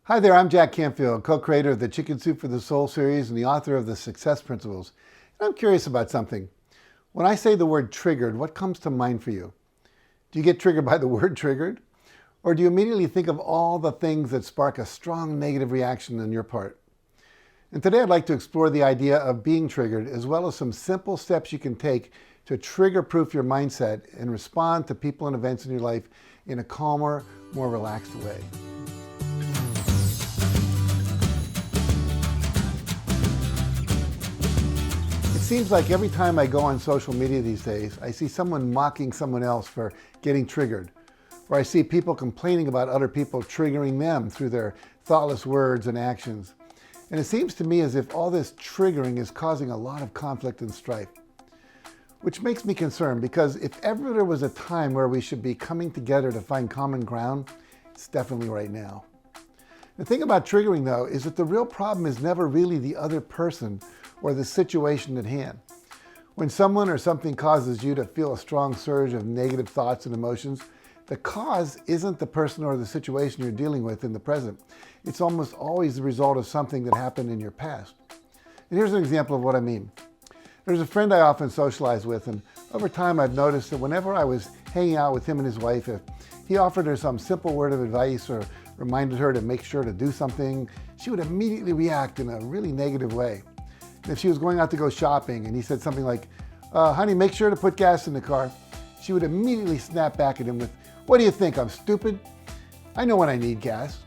Hi there, I'm Jack Canfield, co-creator of the Chicken Soup for the Soul series and the author of the Success Principles. And I'm curious about something. When I say the word triggered, what comes to mind for you? Do you get triggered by the word triggered? Or do you immediately think of all the things that spark a strong negative reaction on your part? And today I'd like to explore the idea of being triggered, as well as some simple steps you can take to trigger-proof your mindset and respond to people and events in your life in a calmer, more relaxed way. It seems like every time I go on social media these days, I see someone mocking someone else for getting triggered, or I see people complaining about other people triggering them through their thoughtless words and actions. And it seems to me as if all this triggering is causing a lot of conflict and strife, which makes me concerned, because if ever there was a time where we should be coming together to find common ground, it's definitely right now. The thing about triggering, though, is that the real problem is never really the other person or the situation at hand. When someone or something causes you to feel a strong surge of negative thoughts and emotions, the cause isn't the person or the situation you're dealing with in the present. It's almost always the result of something that happened in your past. And here's an example of what I mean. There's a friend I often socialize with, and over time I've noticed that whenever I was hanging out with him and his wife, if he offered her some simple word of advice or reminded her to make sure to do something, she would immediately react in a really negative way. And if she was going out to go shopping and he said something like, honey, make sure to put gas in the car, she would immediately snap back at him with, what do you think, I'm stupid? I know when I need gas.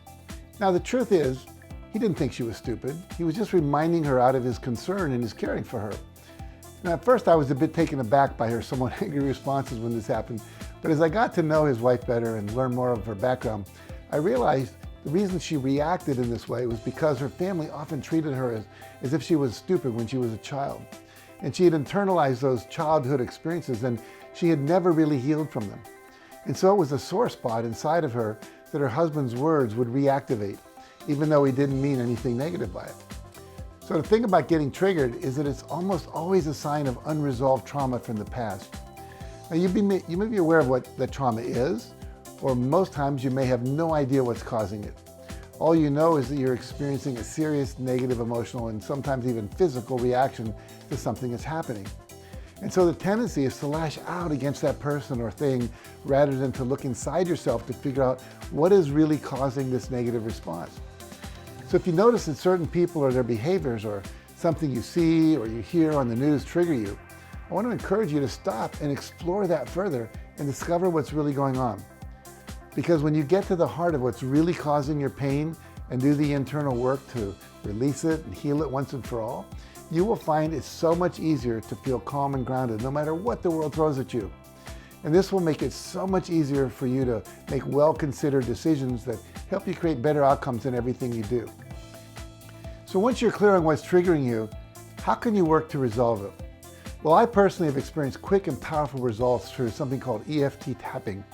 Now the truth is, he didn't think she was stupid. He was just reminding her out of his concern and his caring for her. And at first I was a bit taken aback by her somewhat angry responses when this happened, but as I got to know his wife better and learn more of her background, I realized the reason she reacted in this way was because her family often treated her as if she was stupid when she was a child. And she had internalized those childhood experiences and she had never really healed from them. And so it was a sore spot inside of her that her husband's words would reactivate, even though he didn't mean anything negative by it. So the thing about getting triggered is that it's almost always a sign of unresolved trauma from the past. Now you may be aware of what that trauma is, or most times you may have no idea what's causing it. All you know is that you're experiencing a serious negative emotional and sometimes even physical reaction to something that's happening. And so the tendency is to lash out against that person or thing rather than to look inside yourself to figure out what is really causing this negative response. So if you notice that certain people or their behaviors or something you see or you hear on the news trigger you, I want to encourage you to stop and explore that further and discover what's really going on. Because when you get to the heart of what's really causing your pain and do the internal work to release it and heal it once and for all, you will find it's so much easier to feel calm and grounded no matter what the world throws at you. And this will make it so much easier for you to make well-considered decisions that help you create better outcomes in everything you do. So once you're clear on what's triggering you, how can you work to resolve it? Well, I personally have experienced quick and powerful results through something called EFT tapping,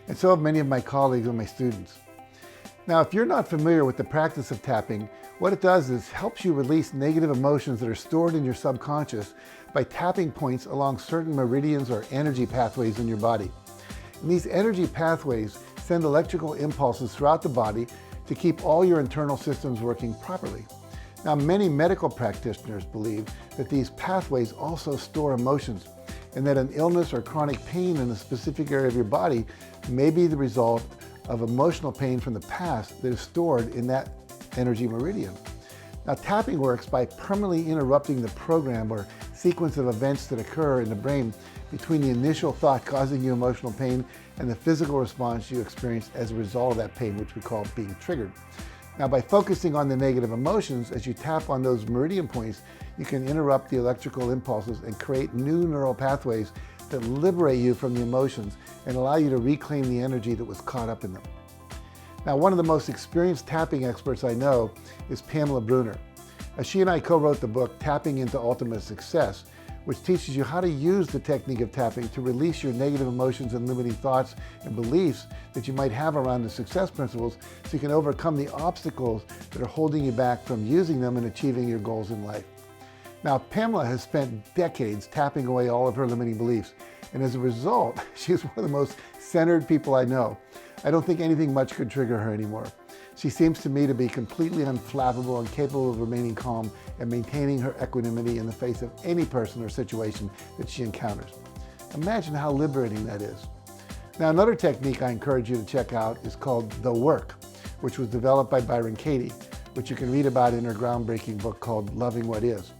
and so have many of my colleagues and my students. Now, if you're not familiar with the practice of tapping, what it does is helps you release negative emotions that are stored in your subconscious by tapping points along certain meridians or energy pathways in your body. And these energy pathways send electrical impulses throughout the body to keep all your internal systems working properly. Now, many medical practitioners believe that these pathways also store emotions, and that an illness or chronic pain in a specific area of your body may be the result of emotional pain from the past that is stored in that energy meridian. Now, tapping works by permanently interrupting the program or sequence of events that occur in the brain between the initial thought causing you emotional pain and the physical response you experience as a result of that pain, which we call being triggered. Now, by focusing on the negative emotions, as you tap on those meridian points, you can interrupt the electrical impulses and create new neural pathways that liberate you from the emotions and allow you to reclaim the energy that was caught up in them. Now, one of the most experienced tapping experts I know is Pamela Bruner. She and I co-wrote the book, Tapping into Ultimate Success, which teaches you how to use the technique of tapping to release your negative emotions and limiting thoughts and beliefs that you might have around the success principles so you can overcome the obstacles that are holding you back from using them and achieving your goals in life. Now, Pamela has spent decades tapping away all of her limiting beliefs, and as a result, she's one of the most centered people I know. I don't think anything much could trigger her anymore. She seems to me to be completely unflappable and capable of remaining calm and maintaining her equanimity in the face of any person or situation that she encounters. Imagine how liberating that is. Now, another technique I encourage you to check out is called The Work, which was developed by Byron Katie, which you can read about in her groundbreaking book called Loving What Is.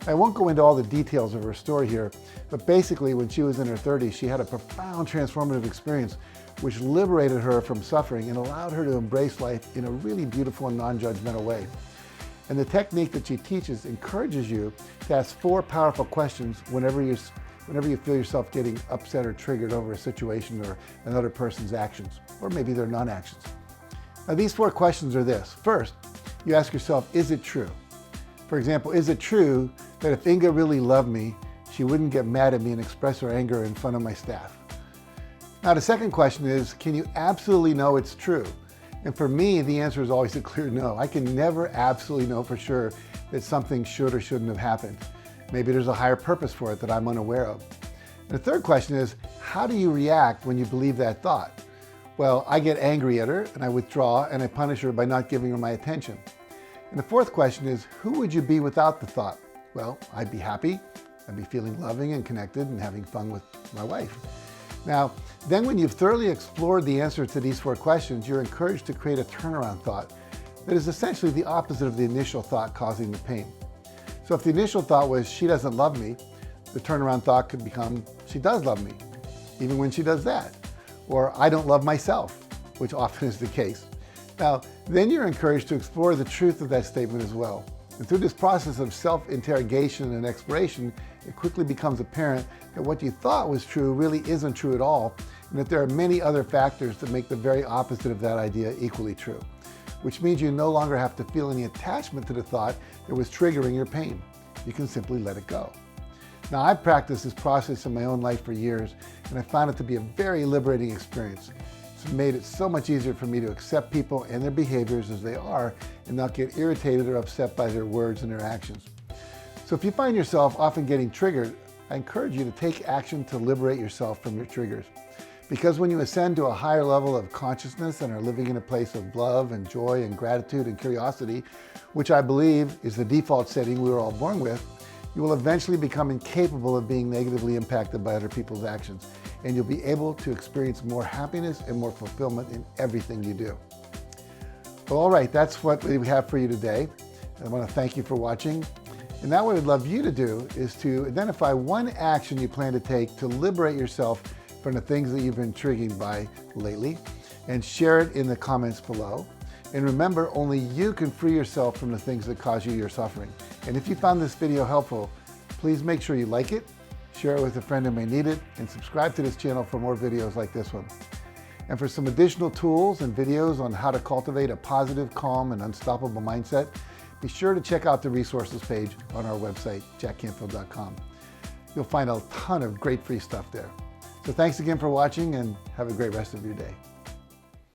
I won't go into all the details of her story here, but basically when she was in her 30s, she had a profound transformative experience which liberated her from suffering and allowed her to embrace life in a really beautiful and non-judgmental way. And the technique that she teaches encourages you to ask 4 powerful questions whenever you feel yourself getting upset or triggered over a situation or another person's actions, or maybe their non-actions. Now, these 4 questions are this. First, you ask yourself, is it true? For example, is it true that if Inga really loved me, she wouldn't get mad at me and express her anger in front of my staff? Now, the second question is, can you absolutely know it's true? And for me, the answer is always a clear no. I can never absolutely know for sure that something should or shouldn't have happened. Maybe there's a higher purpose for it that I'm unaware of. And the third question is, how do you react when you believe that thought? Well, I get angry at her and I withdraw and I punish her by not giving her my attention. And the fourth question is, who would you be without the thought? Well, I'd be happy, I'd be feeling loving and connected and having fun with my wife. Now, then when you've thoroughly explored the answer to these 4 questions, you're encouraged to create a turnaround thought that is essentially the opposite of the initial thought causing the pain. So if the initial thought was, she doesn't love me, the turnaround thought could become, she does love me, even when she does that. Or I don't love myself, which often is the case. Now, then you're encouraged to explore the truth of that statement as well. And through this process of self-interrogation and exploration, it quickly becomes apparent that what you thought was true really isn't true at all, and that there are many other factors that make the very opposite of that idea equally true, which means you no longer have to feel any attachment to the thought that was triggering your pain. You can simply let it go. Now, I've practiced this process in my own life for years, and I found it to be a very liberating experience. It's made it so much easier for me to accept people and their behaviors as they are and not get irritated or upset by their words and their actions. So if you find yourself often getting triggered, I encourage you to take action to liberate yourself from your triggers. Because when you ascend to a higher level of consciousness and are living in a place of love and joy and gratitude and curiosity, which I believe is the default setting we were all born with, you will eventually become incapable of being negatively impacted by other people's actions, and you'll be able to experience more happiness and more fulfillment in everything you do. Well, all right, that's what we have for you today. I want to thank you for watching. And now what I'd love you to do is to identify one action you plan to take to liberate yourself from the things that you've been intrigued by lately, and share it in the comments below. And remember, only you can free yourself from the things that cause you your suffering. And if you found this video helpful, please make sure you like it, share it with a friend who may need it, and subscribe to this channel for more videos like this one. And for some additional tools and videos on how to cultivate a positive, calm, and unstoppable mindset, be sure to check out the resources page on our website, JackCanfield.com. You'll find a ton of great free stuff there. So thanks again for watching, and have a great rest of your day.